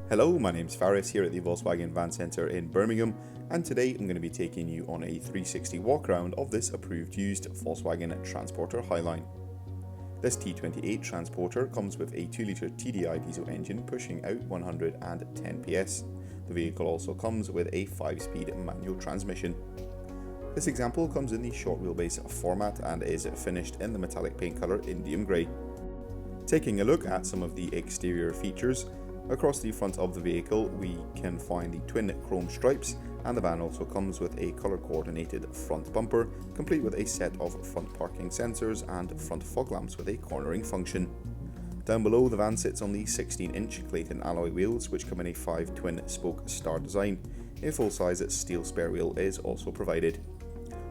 Hello, my name's Faris here at the Volkswagen Van Centre in Birmingham, and today I'm going to be taking you on a 360 walk around of this approved used Volkswagen Transporter Highline. This T28 Transporter comes with a 2-litre TDI diesel engine pushing out 110 PS. The vehicle also comes with a 5-speed manual transmission. This example comes in the short wheelbase format and is finished in the metallic paint colour Indium Grey. Taking a look at some of the exterior features, across the front of the vehicle we can find the twin chrome stripes, and the van also comes with a colour coordinated front bumper complete with a set of front parking sensors and front fog lamps with a cornering function. Down below, the van sits on the 16-inch Clayton alloy wheels which come in a 5 twin spoke star design. A full-size steel spare wheel is also provided.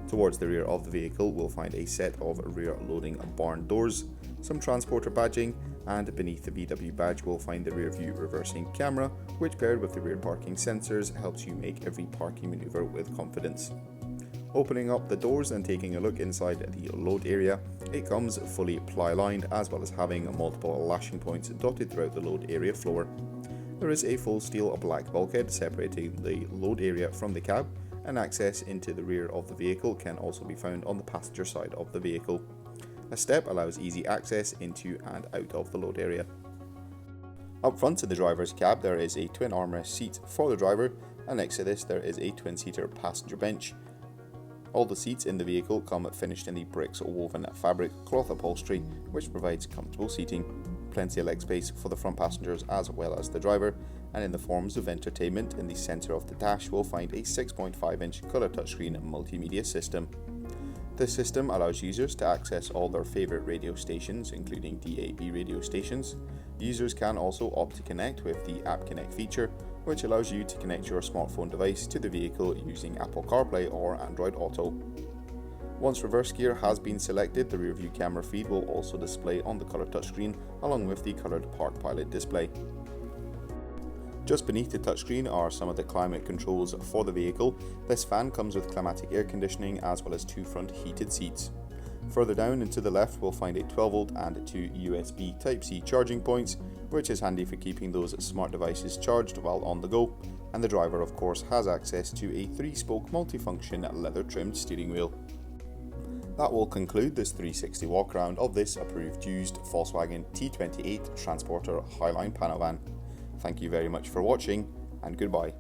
Towards the rear of the vehicle we'll find a set of rear loading barn doors, some transporter badging, and beneath the VW badge we'll find the rear view reversing camera, which paired with the rear parking sensors helps you make every parking maneuver with confidence. Opening up the doors and taking a look inside the load area, it comes fully ply lined as well as having multiple lashing points dotted throughout the load area floor. There is a full steel black bulkhead separating the load area from the cab, and access into the rear of the vehicle can also be found on the passenger side of the vehicle. A step allows easy access into and out of the load area. Up front to the driver's cab there is a twin armrest seat for the driver, and next to this there is a twin-seater passenger bench. All the seats in the vehicle come finished in the bricks woven fabric cloth upholstery, which provides comfortable seating. Plenty of leg space for the front passengers as well as the driver, and in the forms of entertainment, in the centre of the dash we'll find a 6.5-inch colour touchscreen multimedia system. This system allows users to access all their favourite radio stations, including DAB radio stations. Users can also opt to connect with the App Connect feature, which allows you to connect your smartphone device to the vehicle using Apple CarPlay or Android Auto. Once reverse gear has been selected, the rear view camera feed will also display on the colour touchscreen along with the coloured Park Pilot display. Just beneath the touchscreen are some of the climate controls for the vehicle. This fan comes with climatic air conditioning as well as 2 front heated seats. Further down and to the left we'll find a 12V and 2 USB Type-C charging points, which is handy for keeping those smart devices charged while on the go, and the driver of course has access to a 3-spoke multifunction leather trimmed steering wheel. That will conclude this 360 walk around of this approved used Volkswagen T28 Transporter Highline panel van. Thank you very much for watching, and goodbye.